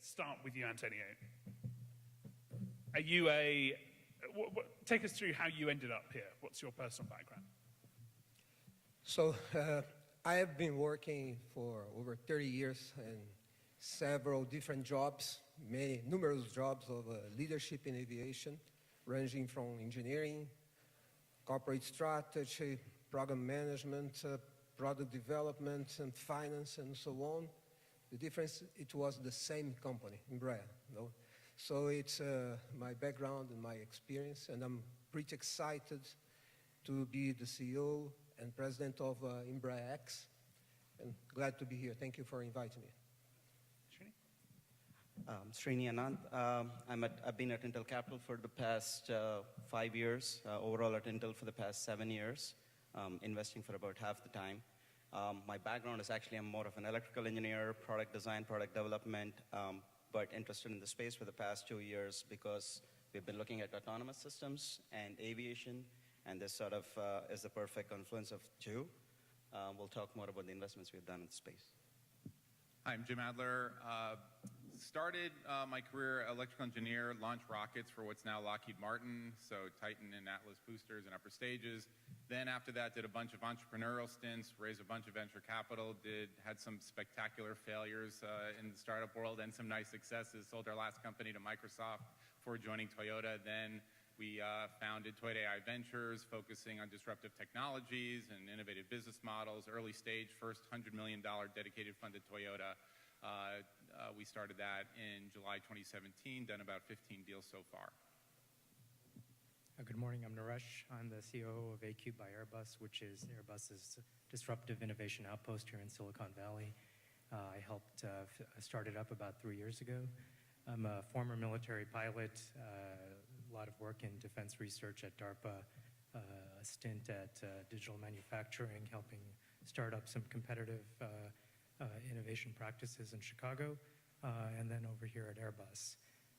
start with you, Antonio. Are you take us through how you ended up here. What's your personal background? So I have been working for over 30 years in several different jobs, numerous jobs of leadership in aviation, ranging from engineering, corporate strategy, program management, product development, and finance, and so on. The difference, it was the same company, Embraer. So it's my background and my experience, and I'm pretty excited to be the CEO and president of EmbraerX, and glad to be here. Thank you for inviting me. Srini? Srini, Ananth. I've been at Intel Capital for the past 5 years, overall at Intel for the past 7 years, investing for about half the time. My background is actually I'm more of an electrical engineer, product design, product development, but interested in the space for the past 2 years because we've been looking at autonomous systems and aviation, and this sort of is the perfect confluence of two. We'll talk more about the investments we've done in the space. Hi, I'm Jim Adler. Started my career electrical engineer, launched rockets for what's now Lockheed Martin, so Titan and Atlas boosters and upper stages. Then after that, did a bunch of entrepreneurial stints, raised a bunch of venture capital, had some spectacular failures in the startup world and some nice successes. Sold our last company to Microsoft before joining Toyota. Then we founded Toyota AI Ventures, focusing on disruptive technologies and innovative business models. Early stage, first $100 million dedicated fund to Toyota. We started that in July 2017, done about 15 deals so far. Good morning, I'm Naresh. I'm the COO of ACube by Airbus, which is Airbus's disruptive innovation outpost here in Silicon Valley. I helped start it up about 3 years ago. I'm a former military pilot, a lot of work in defense research at DARPA, a stint at digital manufacturing, helping start up some competitive innovation practices in Chicago, and then over here at Airbus.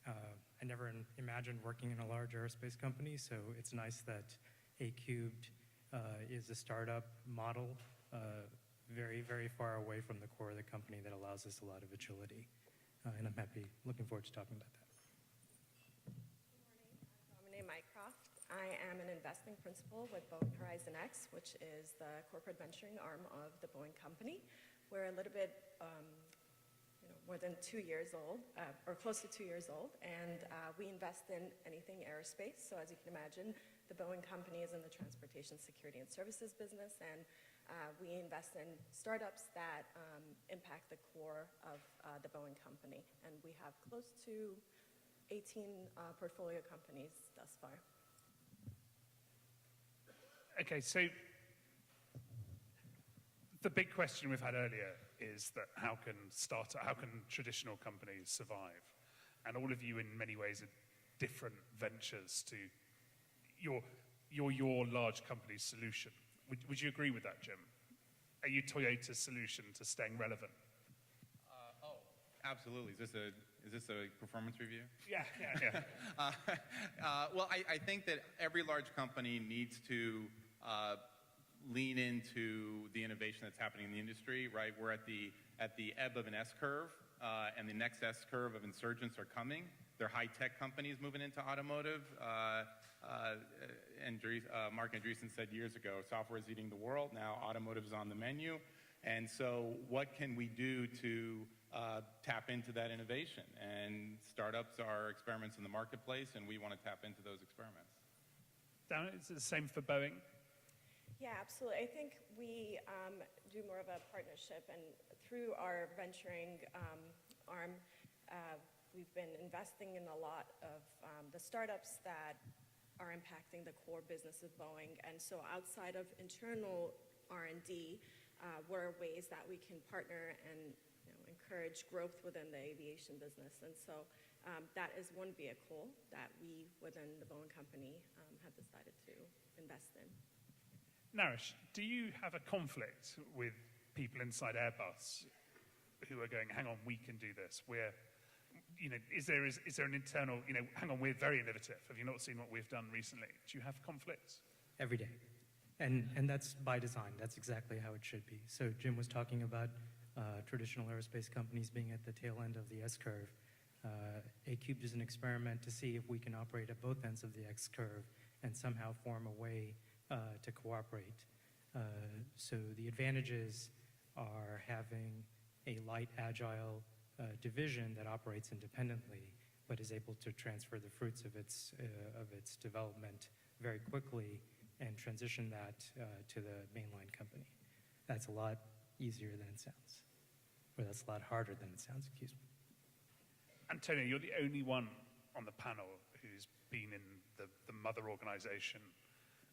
I never imagined working in a large aerospace company, so it's nice that ACubed is a startup model, very, very far away from the core of the company that allows us a lot of agility. And I'm looking forward to talking about that. Good morning, I'm Damineh Mycroft. I am an investing principal with Boeing HorizonX, which is the corporate venturing arm of the Boeing company. We're a little bit more than 2 years old, or close to 2 years old, and we invest in anything aerospace. So as you can imagine, the Boeing company is in the transportation, security, and services business, and we invest in startups that impact the core of the Boeing company. And we have close to 18 portfolio companies thus far. Okay, so the big question we've had earlier is that how can traditional companies survive? And all of you, in many ways, are different ventures to your large company's solution. Would you agree with that, Jim? Are you Toyota's solution to staying relevant? Absolutely. Is this a performance review? Yeah. Well, I think that every large company needs to lean into the innovation that's happening in the industry, right? We're at the ebb of an S-curve, and the next S-curve of insurgents are coming. They're high-tech companies moving into automotive. Mark Andreessen said years ago, software is eating the world. Now automotive is on the menu. And so what can we do to tap into that innovation? And startups are experiments in the marketplace, and we want to tap into those experiments. Damineh, is it the same for Boeing? Yeah, absolutely. I think we do more of a partnership, and through our venturing arm, we've been investing in a lot of the startups that are impacting the core business of Boeing. And so outside of internal R&D, what are ways that we can partner and encourage growth within the aviation business? And so that is one vehicle that we, within the Boeing company, have decided to invest in. Naresh, do you have a conflict with people inside Airbus who are going, hang on, we can do this? Is there an internal, hang on, we're very innovative. Have you not seen what we've done recently? Do you have conflicts? Every day. And that's by design. That's exactly how it should be. So Jim was talking about traditional aerospace companies being at the tail end of the S-curve. A-Cubed is an experiment to see if we can operate at both ends of the X curve and somehow form a way to cooperate. So the advantages are having a light, agile division that operates independently, but is able to transfer the fruits of its development very quickly and transition that to the mainline company. That's a lot easier than it sounds, or that's a lot harder than it sounds, excuse me. Antonio, you're the only one on the panel who's been in the mother organization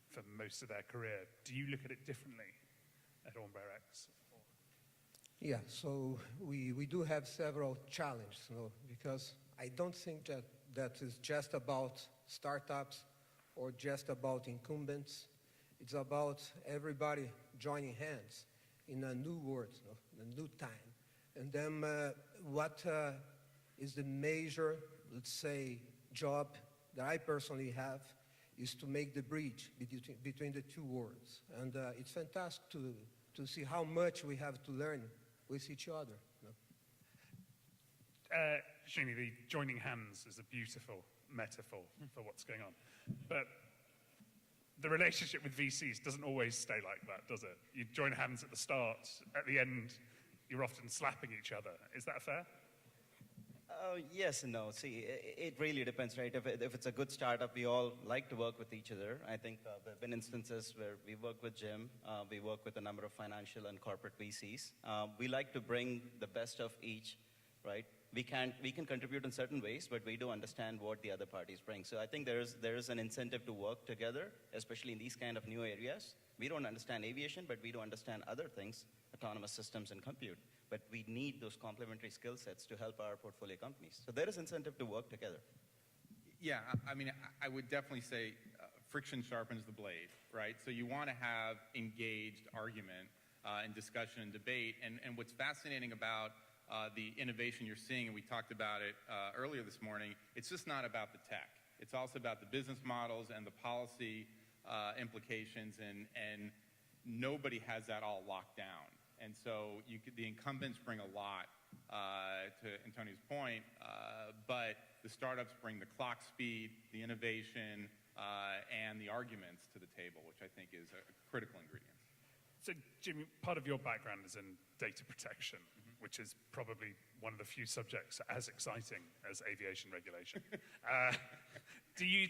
for most of their career. Do you look at it differently at EmbraerX? Yeah, so we do have several challenges, because I don't think that is just about startups or just about incumbents. It's about everybody joining hands in a new world, a new time. And then what is the major, let's say, job that I personally have is to make the bridge between the two worlds. And it's fantastic to see how much we have to learn with each other. Srini, the joining hands is a beautiful metaphor for what's going on. But the relationship with VCs doesn't always stay like that, does it? You join hands at the start, at the end, you're often slapping each other. Is that fair? Yes and no. See, it really depends, right? If it's a good startup, we all like to work with each other. I think there have been instances where we work with Jim, we work with a number of financial and corporate VCs. We like to bring the best of each, right? We can contribute in certain ways, but we do understand what the other parties bring. So I think there is an incentive to work together, especially in these kind of new areas. We don't understand aviation, but we do understand other things, autonomous systems and compute. But we need those complementary skill sets to help our portfolio companies. So there is incentive to work together. Yeah, I mean, I would definitely say friction sharpens the blade, right? So you want to have engaged argument and discussion and debate. And what's fascinating about the innovation you're seeing, and we talked about it earlier this morning, it's just not about the tech. It's also about the business models and the policy implications, and nobody has that all locked down. And so the incumbents bring a lot, to Antonio's point, but the startups bring the clock speed, the innovation, and the arguments to the table, which I think is a critical ingredient. So, Jimmy, part of your background is in data protection, which is probably one of the few subjects as exciting as aviation regulation. Do you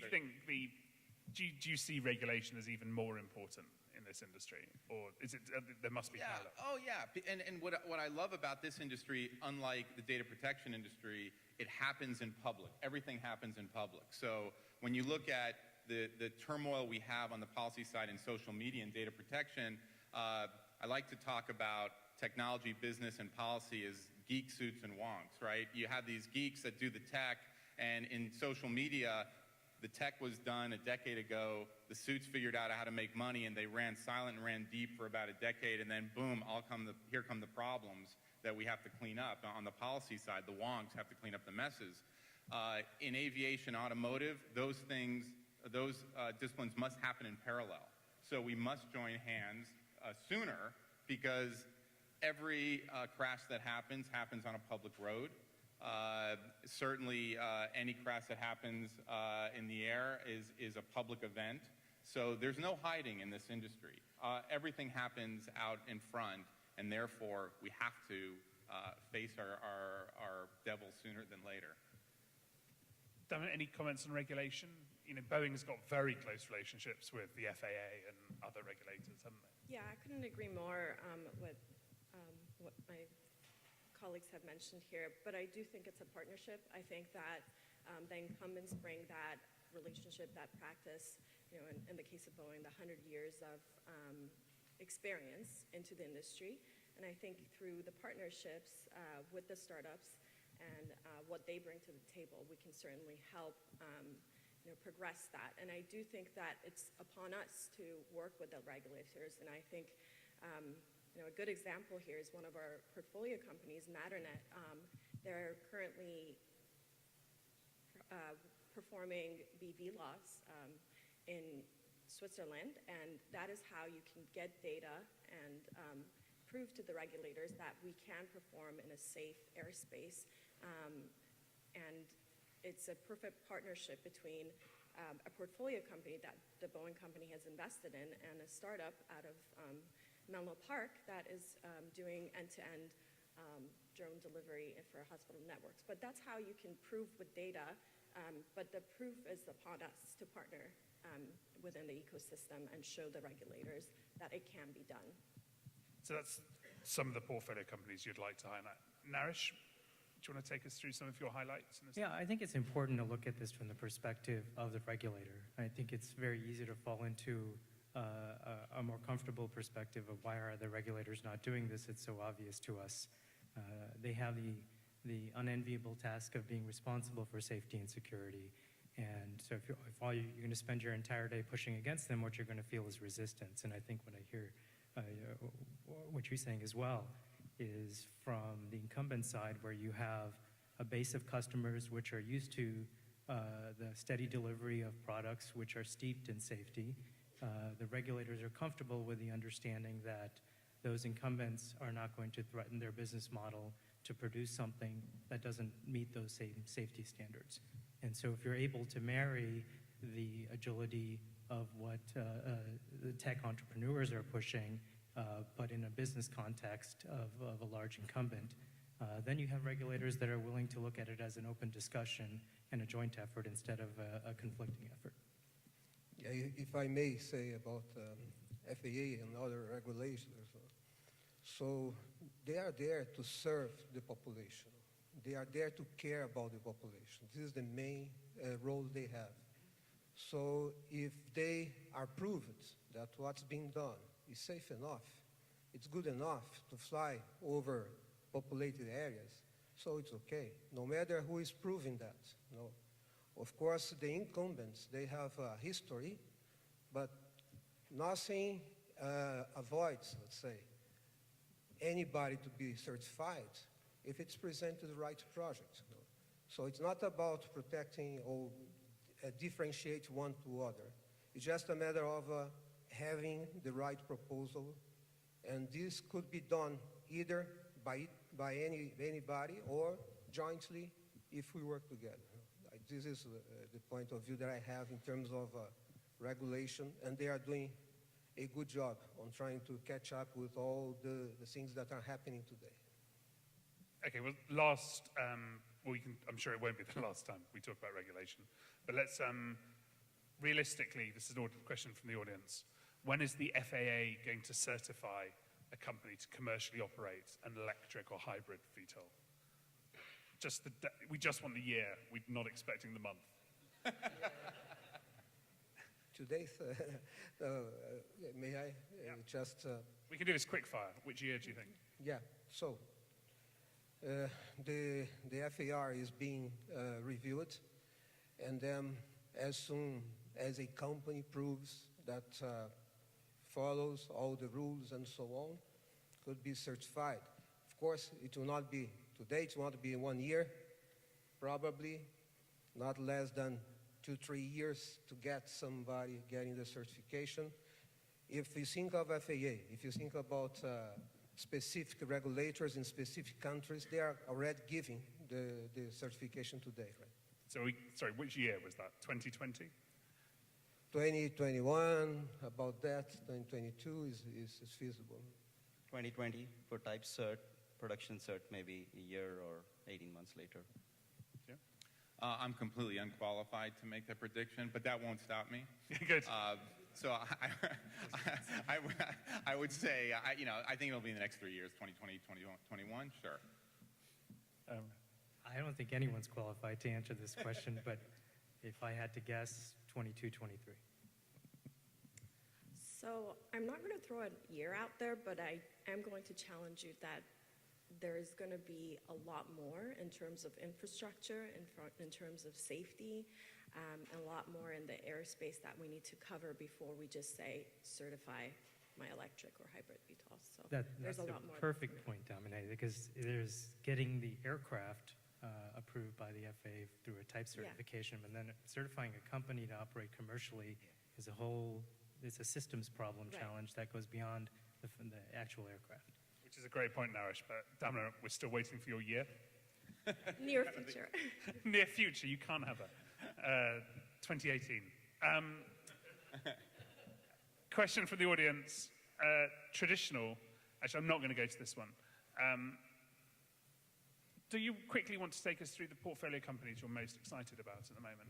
do you see regulation as even more important in this industry, or is it there must be parallel? Oh yeah, and what I love about this industry, unlike the data protection industry, it happens in public. Everything happens in public. So when you look at the turmoil we have on the policy side in social media and data protection, I like to talk about technology, business, and policy as geek suits and wonks, right? You have these geeks that do the tech, and in social media, the tech was done a decade ago. The suits figured out how to make money, and they ran silent and ran deep for about a decade, and then boom, here come the problems that we have to clean up. On the policy side, the wonks have to clean up the messes. In aviation, automotive, those disciplines must happen in parallel. So we must join hands sooner, because every crash that happens on a public road. Certainly, any crash that happens in the air is a public event. So there's no hiding in this industry. Everything happens out in front, and therefore we have to face our devil sooner than later. Damineh, any comments on regulation? You know, Boeing's got very close relationships with the FAA and other regulators, haven't they? Yeah, I couldn't agree more with what my colleagues have mentioned here, but I do think it's a partnership. I think that the incumbents bring that relationship, that practice, you know, in the case of Boeing, the 100 years of experience into the industry. And I think through the partnerships with the startups and what they bring to the table, we can certainly help you know, progress that. And I do think that it's upon us to work with the regulators. And I think you know, a good example here is one of our portfolio companies, Moderator. They're currently performing BV laws in Switzerland, and that is how you can get data and prove to the regulators that we can perform in a safe airspace And it's a perfect partnership between a portfolio company that the Boeing company has invested in and a startup out of Menlo Park that is doing end-to-end drone delivery for hospital networks. But that's how you can prove with data, but the proof is upon us to partner within the ecosystem and show the regulators that it can be done. So that's some of the portfolio companies you'd like to highlight. Naresh, do you want to take us through some of your highlights? In this? Yeah, I think it's important to look at this from the perspective of the regulator. I think it's very easy to fall into a more comfortable perspective of why are the regulators not doing this. It's so obvious to us. They have the unenviable task of being responsible for safety and security. And so if all you're going to spend your entire day pushing against them, what you're going to feel is resistance. And I think what I hear, what you're saying as well, is from the incumbent side where you have a base of customers which are used to the steady delivery of products which are steeped in safety. The regulators are comfortable with the understanding that those incumbents are not going to threaten their business model to produce something that doesn't meet those same safety standards. And so if you're able to marry the agility of what the tech entrepreneurs are pushing, but in a business context of a large incumbent, then you have regulators that are willing to look at it as an open discussion and a joint effort instead of a conflicting effort. Yeah, if I may say about FAA and other regulations, so they are there to serve the population. They are there to care about the population. This is the main role they have. So if they are proved that what's being done is safe enough, it's good enough to fly over populated areas, so it's okay, no matter who is proving that. No. Of course, the incumbents, they have a history, but nothing avoids, let's say, anybody to be certified if it's presented the right project. No. So it's not about protecting or differentiate one to other. It's just a matter of having the right proposal, and this could be done either by anybody or jointly if we work together. This is the point of view that I have in terms of regulation, and they are doing a good job on trying to catch up with all the things that are happening today. Okay, well, last, I'm sure it won't be the last time we talk about regulation, but let's, realistically, this is a question from the audience. When is the FAA going to certify a company to commercially operate an electric or hybrid VTOL? We just want the year. We're not expecting the month. Today, may I just... we can do this quick fire. Which year do you think? Yeah, so the FAR is being reviewed, and then as soon as a company proves that follows all the rules and so on, could be certified. Of course, it will not be today, it will not be 1 year, probably not less than 2-3 years to get somebody getting the certification. If you think of FAA, if you think about specific regulators in specific countries, they are already giving the certification today, right? So, sorry, which year was that? 2020? 2021, about that. 2022 is feasible. 2020 for type cert, production cert, maybe a year or 18 months later. Yeah. I'm completely unqualified to make that prediction, but that won't stop me. Good. So I would say, I think it'll be in the next 3 years, 2020, 2021, sure. I don't think anyone's qualified to answer this question, but if I had to guess, 22, 23. So I'm not going to throw a year out there, but I am going to challenge you that there is going to be a lot more in terms of infrastructure, in terms of safety, and a lot more in the airspace that we need to cover before we just say certify my electric or hybrid VTOL. So there's a lot more. That's a perfect point, Damineh, because there's getting the aircraft approved by the FAA through a type certification, and then certifying a company to operate commercially is it's a systems problem challenge that goes beyond the actual aircraft. Which is a great point, Naresh, but Damineh, we're still waiting for your year. Near future. Near future, you can't have a 2018. Question from the audience. Traditional. Actually, I'm not going to go to this one. Do you quickly want to take us through the portfolio companies you're most excited about at the moment?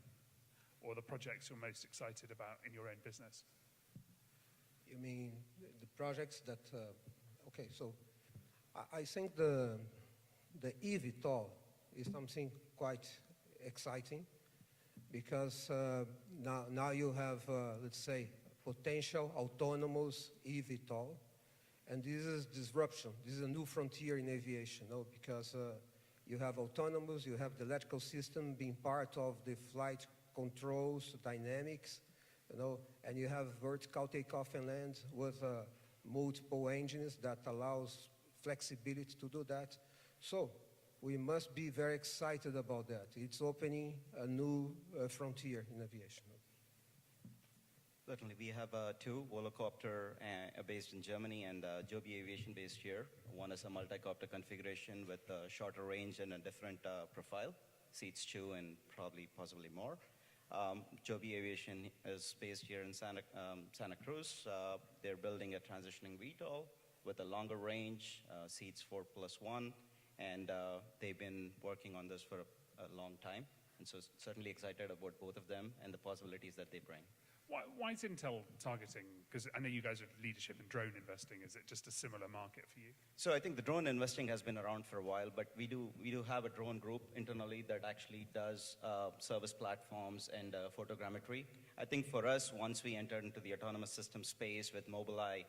Or the projects you're most excited about in your own business? You mean the projects that, okay, so I think the eVTOL is something quite exciting because now you have, let's say, potential autonomous eVTOL, and this is disruption. This is a new frontier in aviation, no? Because you have autonomous, you have the electrical system being part of the flight controls, dynamics, you know, and you have vertical takeoff and land with multiple engines that allows flexibility to do that. So we must be very excited about that. It's opening a new frontier in aviation. Certainly, we have two, Volocopter based in Germany and Joby Aviation based here. One is a multi-copter configuration with a shorter range and a different profile, seats two and probably possibly more. Joby Aviation is based here in Santa Cruz. They're building a transitioning VTOL with a longer range, seats 4+1, and they've been working on this for a long time. And so certainly excited about both of them and the possibilities that they bring. Why is Intel targeting? Because I know you guys are leadership in drone investing. Is it just a similar market for you? So I think the drone investing has been around for a while, but we do have a drone group internally that actually does service platforms and photogrammetry. I think for us, once we entered into the autonomous system space with Mobileye,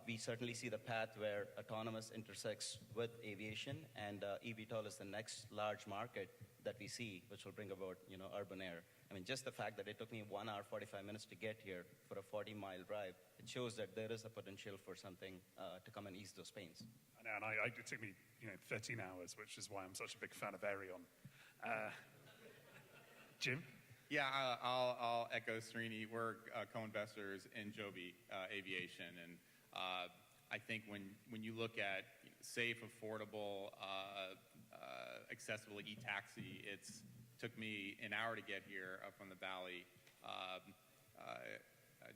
we certainly see the path where autonomous intersects with aviation, and eVTOL is the next large market that we see, which will bring about, urban air. I mean, just the fact that it took me 1 hour, 45 minutes to get here for a 40-mile drive, it shows that there is a potential for something to come and ease those pains. I know, and it took me, 13 hours, which is why I'm such a big fan of Aerion. Jim? Yeah, I'll echo Srini. We're co-investors in Joby Aviation, and I think when you look at safe, affordable, accessible e-taxi, took me an hour to get here from the Valley.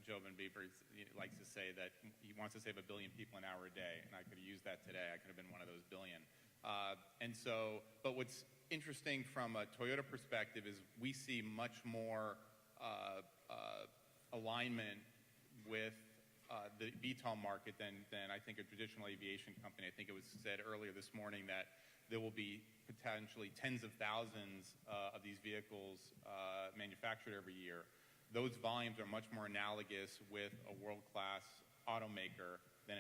Jobin Beaver likes to say that he wants to save 1 billion people an hour a day, and I could have used that today. I could have been one of those billion. But what's interesting from a Toyota perspective is we see much more alignment with the VTOL market than I think a traditional aviation company. I think it was said earlier this morning that there will be potentially tens of thousands of these vehicles manufactured every year. Those volumes are much more analogous with a world-class automaker than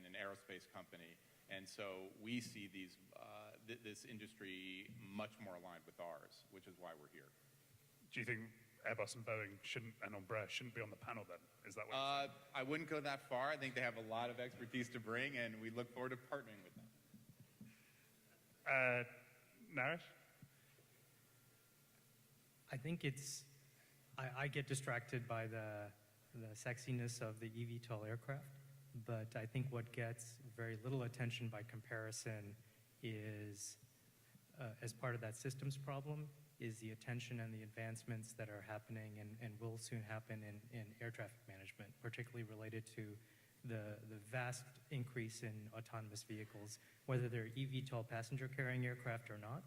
an aerospace company. And so we see this industry much more aligned with ours, which is why we're here. Do you think Airbus and Boeing and Embraer shouldn't be on the panel then? Is that what you're saying? I wouldn't go that far. I think they have a lot of expertise to bring, and we look forward to partnering with them. Naresh? I think I get distracted by the sexiness of the eVTOL aircraft, but I think what gets very little attention by comparison is, as part of that systems problem, is the attention and the advancements that are happening and will soon happen in air traffic management, particularly related to the vast increase in autonomous vehicles, whether they're eVTOL passenger-carrying aircraft or not.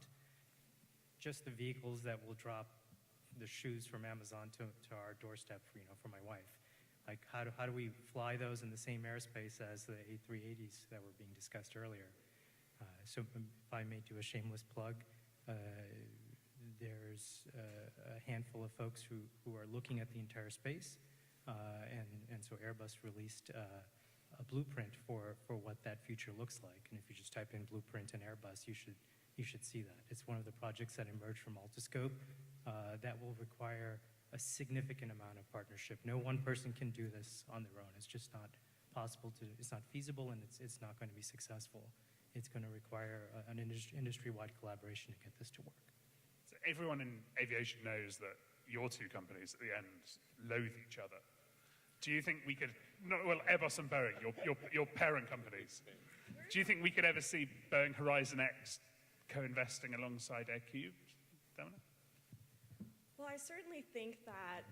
Just the vehicles that will drop the shoes from Amazon to our doorstep, for my wife. Like, how do we fly those in the same airspace as the A380s that were being discussed earlier? So if I may do a shameless plug, there's a handful of folks who are looking at the entire space, and so Airbus released a blueprint for what that future looks like. And if you just type in blueprint and Airbus, you should see that. It's one of the projects that emerged from Altascope that will require a significant amount of partnership. No one person can do this on their own. It's just not possible to. It's not feasible, and it's not going to be successful. It's going to require an industry-wide collaboration to get this to work. So everyone in aviation knows that your two companies at the end loathe each other. Do you think we could, Airbus and Boeing, your parent companies, do you think we could ever see Boeing HorizonX co-investing alongside AirCube? Damineh? Well, I certainly think that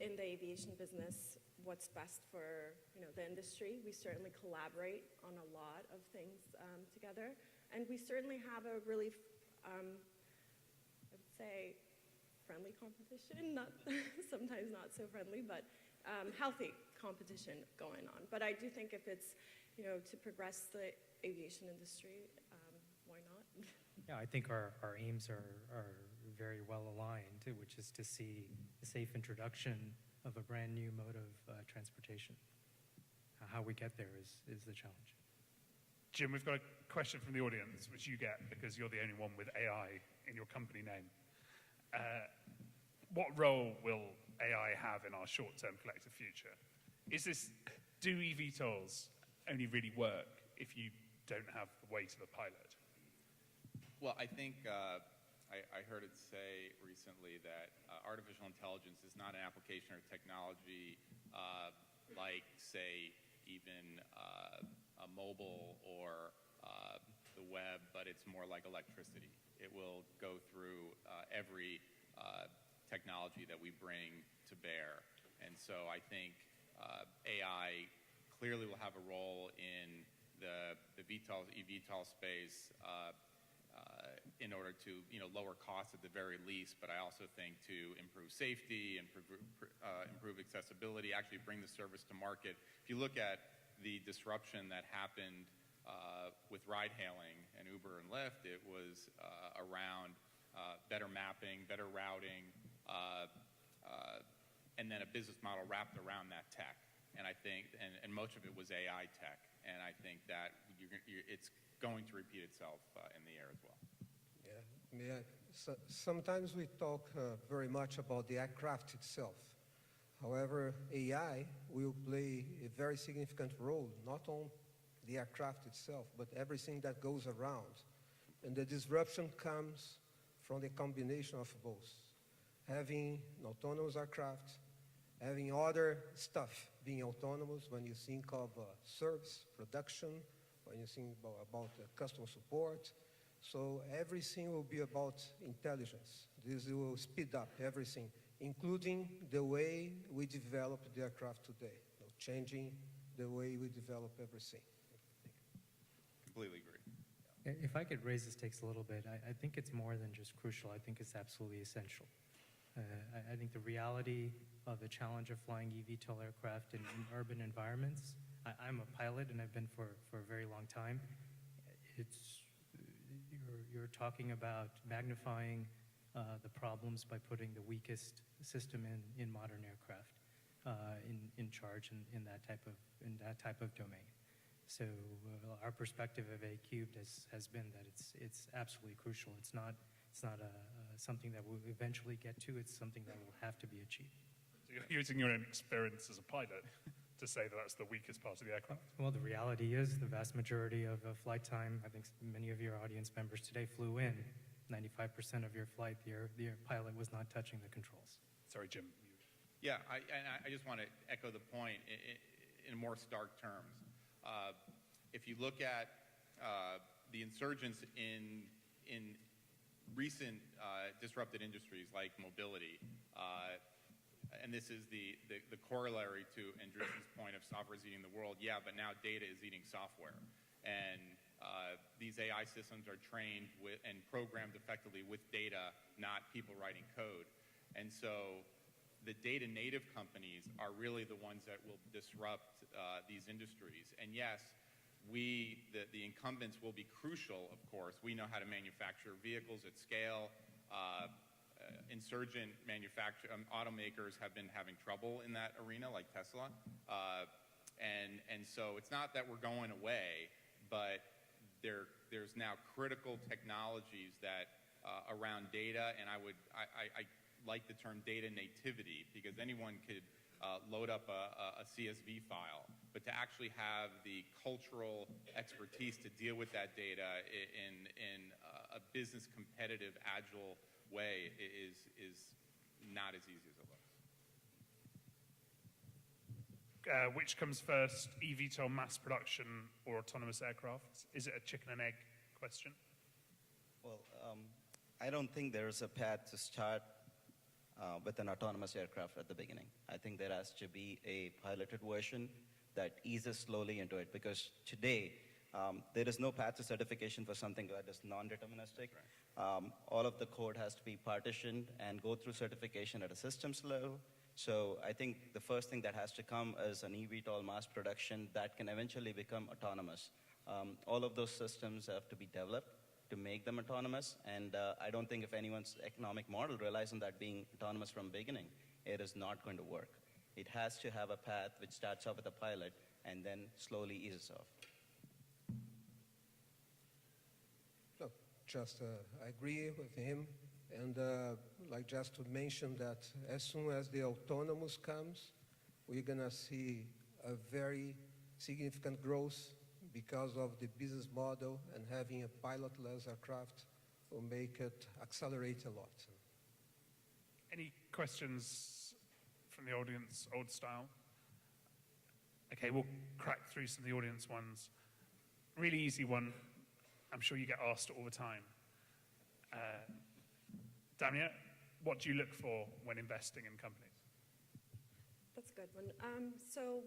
in the aviation business, what's best for the industry, we certainly collaborate on a lot of things together, and we certainly have a really, I would say, friendly competition. Not sometimes not so friendly, but healthy competition going on. But I do think if it's to progress the aviation industry, why not? Yeah, I think our aims are very well aligned, which is to see the safe introduction of a brand new mode of transportation. How we get there is the challenge. Jim, we've got a question from the audience, which you get because you're the only one with AI in your company name. What role will AI have in our short-term collective future? Do eVTOLs only really work if you don't have the weight of a pilot? Well, I think I heard it say recently that artificial intelligence is not an application or technology like, say, even a mobile or the web, but it's more like electricity. It will go through every technology that we bring to bear. And so I think AI clearly will have a role in the eVTOL space in order to lower costs at the very least, but I also think to improve safety, improve accessibility, actually bring the service to market. If you look at the disruption that happened with ride-hailing and Uber and Lyft, it was around better mapping, better routing, and then a business model wrapped around that tech. And I think, and much of it was AI tech, and I think that it's going to repeat itself in the air as well. Yeah. Sometimes we talk very much about the aircraft itself. However, AI will play a very significant role, not on the aircraft itself, but everything that goes around. And the disruption comes from the combination of both. Having an autonomous aircraft, having other stuff being autonomous when you think of service, production, when you think about customer support. So everything will be about intelligence. This will speed up everything, including the way we develop the aircraft today, changing the way we develop everything. Completely agree. If I could raise the stakes a little bit, I think it's more than just crucial. I think it's absolutely essential. I think the reality of the challenge of flying eVTOL aircraft in urban environments, I'm a pilot and I've been for a very long time. You're talking about magnifying the problems by putting the weakest system in modern aircraft in charge in that type of domain. So our perspective of ACubed has been that it's absolutely crucial. It's not something that we'll eventually get to. It's something that will have to be achieved. So you're using your own experience as a pilot to say that that's the weakest part of the aircraft? Well, the reality is the vast majority of flight time, I think many of your audience members today flew in. 95% of your flight, the pilot was not touching the controls. Sorry, Jim. Yeah, I just want to echo the point in more stark terms. If you look at the insurgents in recent disrupted industries like mobility, and this is the corollary to Andreessen's point of software is eating the world. Yeah, but now data is eating software. And these AI systems are trained and programmed effectively with data, not people writing code. And so the data native companies are really the ones that will disrupt these industries. And yes, the incumbents will be crucial, of course. We know how to manufacture vehicles at scale. Insurgent automakers have been having trouble in that arena, like Tesla. And so it's not that we're going away, but there's now critical technologies that around data, and I like the term data nativity, because anyone could load up a CSV file, but to actually have the cultural expertise to deal with that data in a business competitive, agile way is not as easy as it looks. Which comes first, eVTOL mass production or autonomous aircraft? Is it a chicken and egg question? Well, I don't think there's a path to start with an autonomous aircraft at the beginning. I think there has to be a piloted version that eases slowly into it, because today there is no path to certification for something that is non-deterministic. Right. All of the code has to be partitioned and go through certification at a systems level. So I think the first thing that has to come is an eVTOL mass production that can eventually become autonomous. All of those systems have to be developed to make them autonomous, and I don't think if anyone's economic model relies on that being autonomous from beginning, it is not going to work. It has to have a path which starts off with a pilot and then slowly eases off. No, just I agree with him, and like just to mention that as soon as the autonomous comes, we're gonna see a very significant growth because of the business model, and having a pilotless aircraft will make it accelerate a lot. Any questions from the audience, old style? Okay, we'll crack through some of the audience ones. Really easy one. I'm sure you get asked all the time. Damineh, what do you look for when investing in companies? That's a good one. So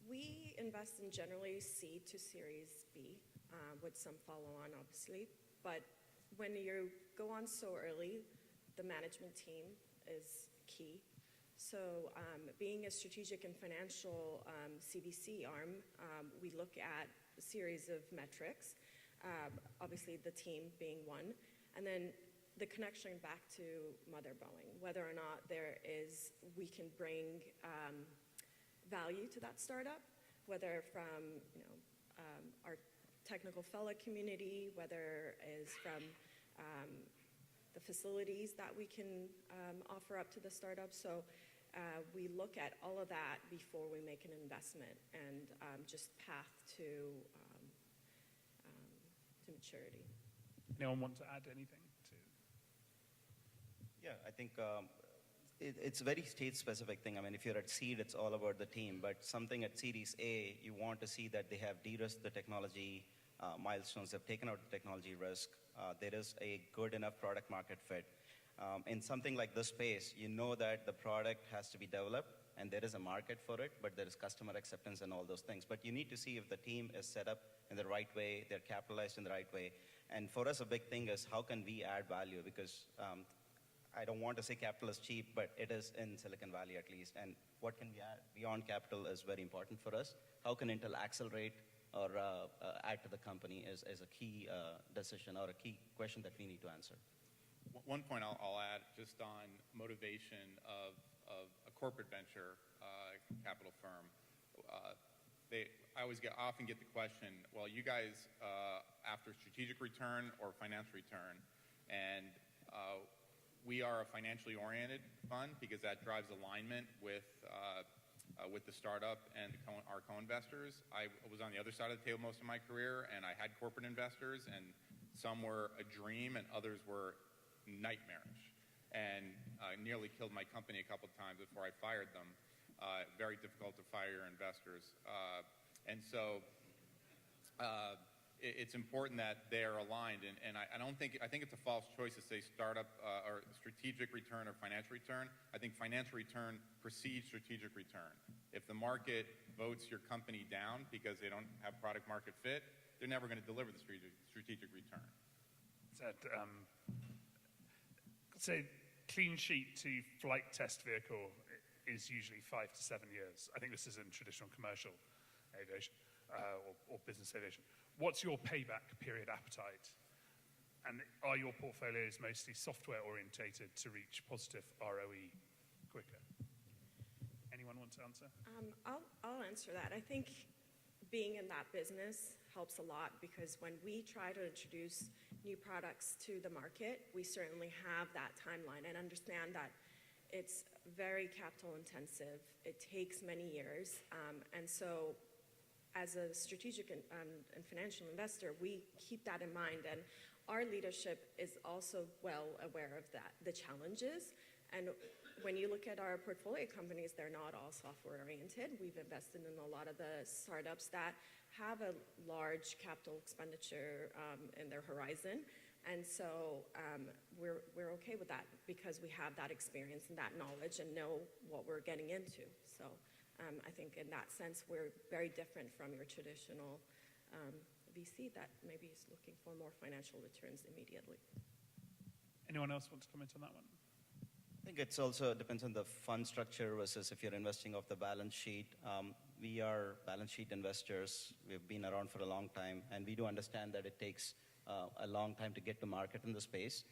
we invest in generally C to Series B, with some follow-on, obviously. But when you go on so early, the management team is key. So being a strategic and financial CVC arm, we look at a series of metrics, obviously the team being one, and then the connection back to Mother Boeing, whether or not we can bring value to that startup, whether from our technical fellow community, whether is from the facilities that we can offer up to the startup. So we look at all of that before we make an investment, and just path to maturity. Anyone want to add anything to? Yeah, I think it's a very stage-specific thing. I mean, if you're at seed, it's all about the team. But something at Series A, you want to see that they have de-risked the technology milestones. They've taken out the technology risk. There is a good enough product market fit. In something like this space, you know that the product has to be developed, and there is a market for it, but there is customer acceptance and all those things. But you need to see if the team is set up in the right way, they're capitalized in the right way. And for us, a big thing is how can we add value? Because I don't want to say capital is cheap, but it is in Silicon Valley at least. And what can we add beyond capital is very important for us. How can Intel accelerate or add to the company is a key decision or a key question that we need to answer. One point I'll add just on motivation of a corporate venture capital firm. I often get the question, well, you guys after strategic return or financial return, and we are a financially oriented fund because that drives alignment with the startup and our co-investors. I was on the other side of the table most of my career, and I had corporate investors, and some were a dream and others were nightmarish, and nearly killed my company a couple of times before I fired them. Very difficult to fire your investors. And so it's important that they're aligned, and I think it's a false choice to say startup or strategic return or financial return. I think financial return precedes strategic return. If the market votes your company down because they don't have product market fit, they're never going to deliver the strategic return. So clean sheet to flight test vehicle is usually 5 to 7 years. I think this is in traditional commercial aviation or business aviation. What's your payback period appetite? And are your portfolios mostly software orientated to reach positive ROE quicker? Anyone want to answer? I'll answer that. I think being in that business helps a lot, because when we try to introduce new products to the market, we certainly have that timeline and understand that it's very capital intensive. It takes many years. And so as a strategic and financial investor, we keep that in mind. And our leadership is also well aware of that, the challenges. And when you look at our portfolio companies, they're not all software-oriented. We've invested in a lot of the startups that have a large capital expenditure in their horizon. And so we're okay with that because we have that experience and that knowledge and know what we're getting into. So I think in that sense, we're very different from your traditional VC that maybe is looking for more financial returns immediately. Anyone else want to comment on that one? I think it's also depends on the fund structure versus if you're investing off the balance sheet. We are balance sheet investors. We've been around for a long time, and we do understand that it takes a long time to get to market in the space.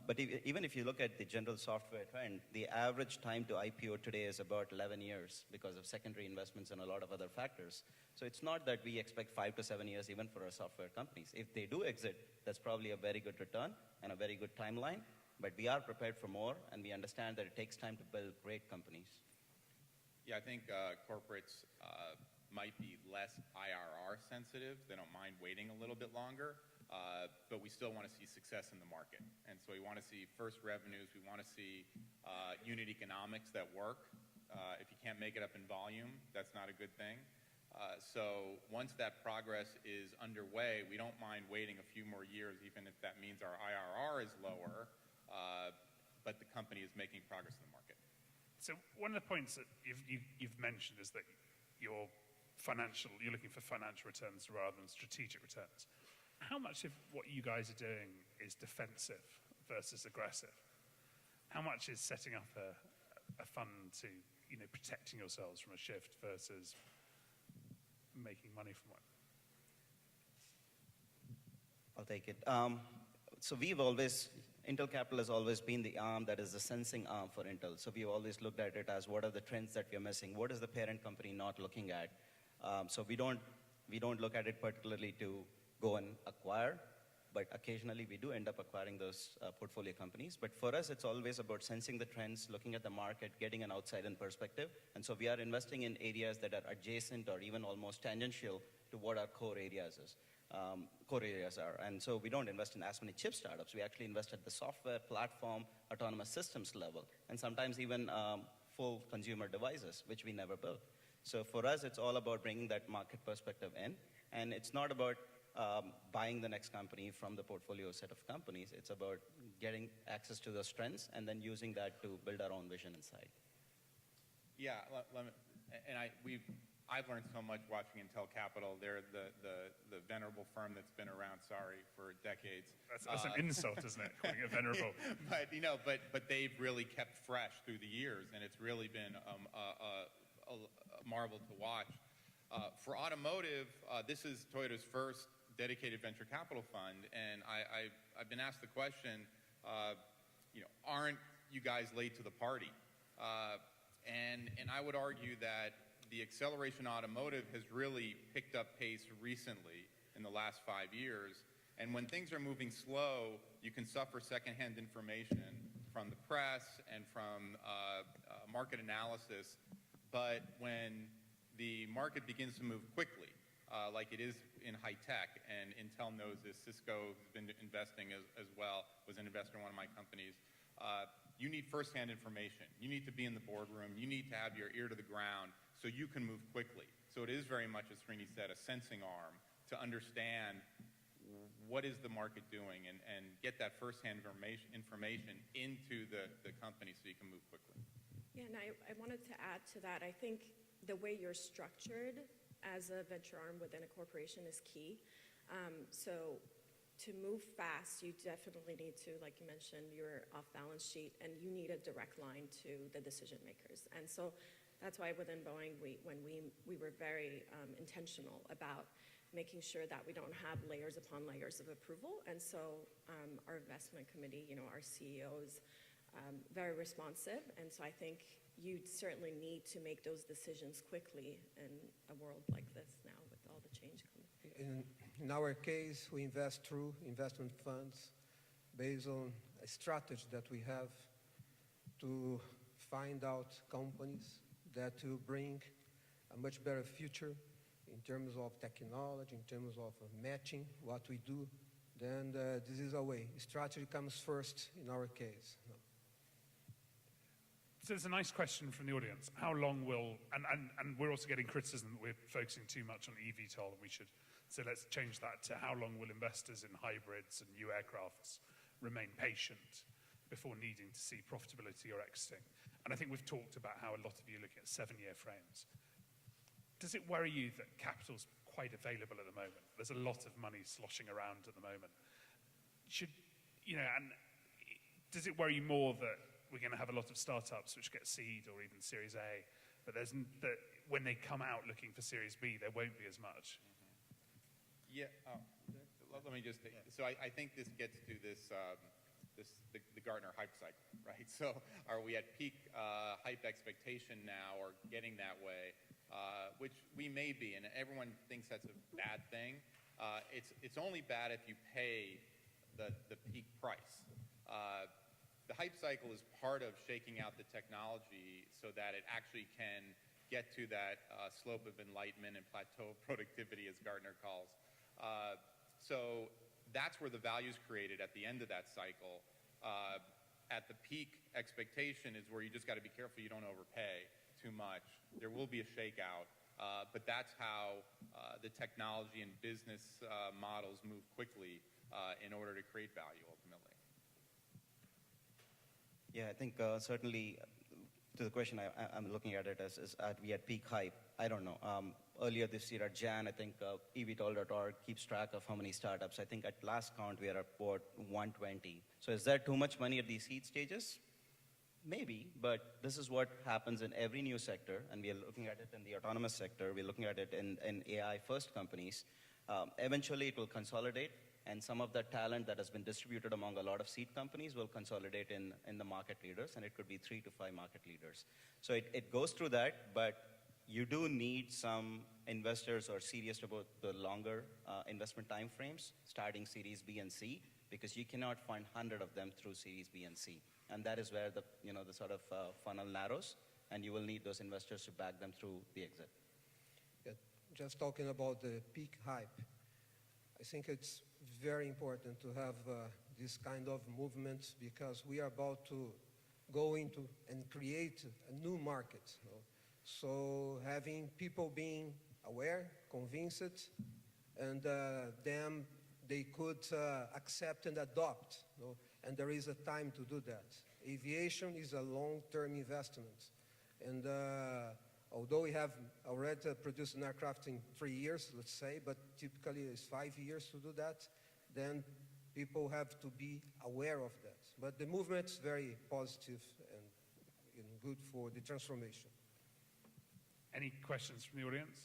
But even if you look at the general software trend, the average time to IPO today is about 11 years because of secondary investments and a lot of other factors. So it's not that we expect 5 to 7 years even for our software companies. If they do exit, that's probably a very good return and a very good timeline. But we are prepared for more, and we understand that it takes time to build great companies. Yeah, I think corporates might be less IRR sensitive. They don't mind waiting a little bit longer, but we still want to see success in the market. And so we want to see first revenues. We want to see unit economics that work. If you can't make it up in volume, that's not a good thing. So once that progress is underway, we don't mind waiting a few more years, even if that means our IRR is lower, but the company is making progress in the market. So one of the points that you've mentioned is that you're looking for financial returns rather than strategic returns. How much of what you guys are doing is defensive versus aggressive? How much is setting up a fund to, protecting yourselves from a shift versus making money from one? I'll take it. So Intel Capital has always been the arm that is the sensing arm for Intel. So we've always looked at it as what are the trends that we're missing? What is the parent company not looking at? So we don't look at it particularly to go and acquire, but occasionally we do end up acquiring those portfolio companies. But for us, it's always about sensing the trends, looking at the market, getting an outside-in perspective. And so we are investing in areas that are adjacent or even almost tangential to what our core areas are. And so we don't invest in as many chip startups. We actually invest at the software, platform, autonomous systems level, and sometimes even full consumer devices, which we never built. So for us, it's all about bringing that market perspective in. And it's not about buying the next company from the portfolio set of companies. It's about getting access to those trends and then using that to build our own vision inside. Yeah, I've learned so much watching Intel Capital. They're the venerable firm that's been around, for decades. That's an insult, isn't it? Calling it venerable. but they've really kept fresh through the years, and it's really been a marvel to watch. For automotive, this is Toyota's first dedicated venture capital fund, and I've been asked the question, aren't you guys late to the party? And I would argue that the acceleration automotive has really picked up pace recently in the last 5 years. And when things are moving slow, you can suffer secondhand information from the press and from market analysis. But when the market begins to move quickly, like it is in high tech, and Intel knows this, Cisco has been investing as well, was an investor in one of my companies, you need firsthand information. You need to be in the boardroom. You need to have your ear to the ground so you can move quickly. So it is very much, as Srini said, a sensing arm to understand what is the market doing and get that firsthand information into the company so you can move quickly. Yeah, and I wanted to add to that. I think the way you're structured as a venture arm within a corporation is key. So to move fast, you definitely need to, like you mentioned, you're off balance sheet, and you need a direct line to the decision makers. And so that's why within Boeing, we were very intentional about making sure that we don't have layers upon layers of approval. And so our investment committee, our CEO is very responsive. And so I think you certainly need to make those decisions quickly in a world like this now with all the change coming. In our case, we invest through investment funds based on a strategy that we have to find out companies that will bring a much better future in terms of technology, in terms of matching what we do. Then this is our way. Strategy comes first in our case. So there's a nice question from the audience. How long will, and we're also getting criticism that we're focusing too much on eVTOL, and we should, so let's change that to how long will investors in hybrids and new aircrafts remain patient before needing to see profitability or exiting? And I think we've talked about how a lot of you are looking at 7-year frames. Does it worry you that capital's quite available at the moment? There's a lot of money sloshing around at the moment. And does it worry you more that we're going to have a lot of startups which get seed or even Series A, but that when they come out looking for Series B, there won't be as much? Yeah, let me just, so I think this gets to the Gartner hype cycle, right? So are we at peak hype expectation now or getting that way, which we may be, and everyone thinks that's a bad thing. It's only bad if you pay the peak price. The hype cycle is part of shaking out the technology so that it actually can get to that slope of enlightenment and plateau of productivity, as Gartner calls. So that's where the value is created at the end of that cycle. At the peak expectation is where you just got to be careful you don't overpay too much. There will be a shakeout, but that's how the technology and business models move quickly in order to create value ultimately. Yeah, I think certainly to the question, I'm looking at it as are we at peak hype? I don't know. Earlier this year at Jan, I think eVTOL.org keeps track of how many startups. I think at last count we are at about 120. So is that too much money at these seed stages? Maybe, but this is what happens in every new sector, and we are looking at it in the autonomous sector. We're looking at it in AI-first companies. Eventually it will consolidate, and some of that talent that has been distributed among a lot of seed companies will consolidate in the market leaders, and it could be 3 to 5 market leaders. So it goes through that, but you do need some investors who are serious about the longer investment time frames, starting Series B and C, because you cannot find 100 of them through Series B and C. And that is where the sort of funnel narrows, and you will need those investors to back them through the exit. Yeah, just talking about the peak hype, I think it's very important to have this kind of movement because we are about to go into and create a new market. So having people being aware, convinced, and then they could accept and adopt. And there is a time to do that. Aviation is a long-term investment. And although we have already produced an aircraft in 3 years, let's say, but typically it's 5 years to do that, then people have to be aware of that. But the movement is very positive and good for the transformation. Any questions from the audience?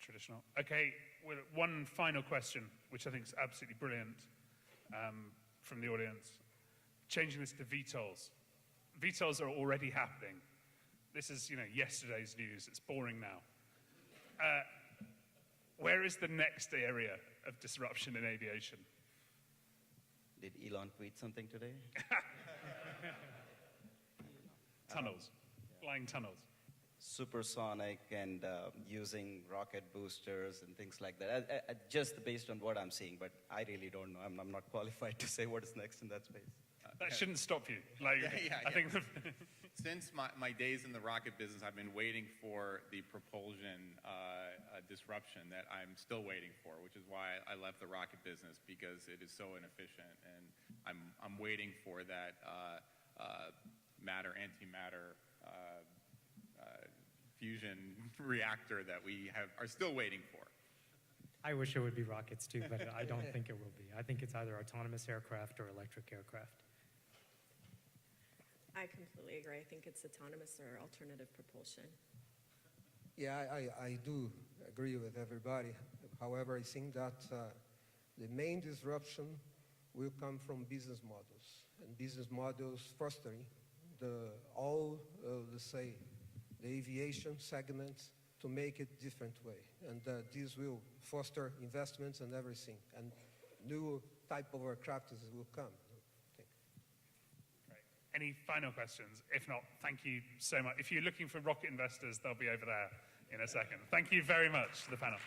Traditional. Okay, well, one final question, which I think is absolutely brilliant from the audience. Changing this to VTOLs. VTOLs are already happening. This is, yesterday's news. It's boring now. Where is the next area of disruption in aviation? Did Elon tweet something today? Tunnels. Flying tunnels. Supersonic and using rocket boosters and things like that. Just based on what I'm seeing, but I really don't know. I'm not qualified to say what is next in that space. That shouldn't stop you. I think. Since my days in the rocket business, I've been waiting for the propulsion disruption that I'm still waiting for, which is why I left the rocket business because it is so inefficient, and I'm waiting for that matter-antimatter fusion reactor that we are still waiting for. I wish it would be rockets too, but I don't think it will be. I think it's either autonomous aircraft or electric aircraft. I completely agree. I think it's autonomous or alternative propulsion. Yeah, I do agree with everybody. However, I think that the main disruption will come from business models, and business models fostering the aviation segment to make it different way. And this will foster investments and everything, and new type of aircraft will come. Great. Any final questions? If not, thank you so much. If you're looking for rocket investors, they'll be over there in a second. Thank you very much to the panel.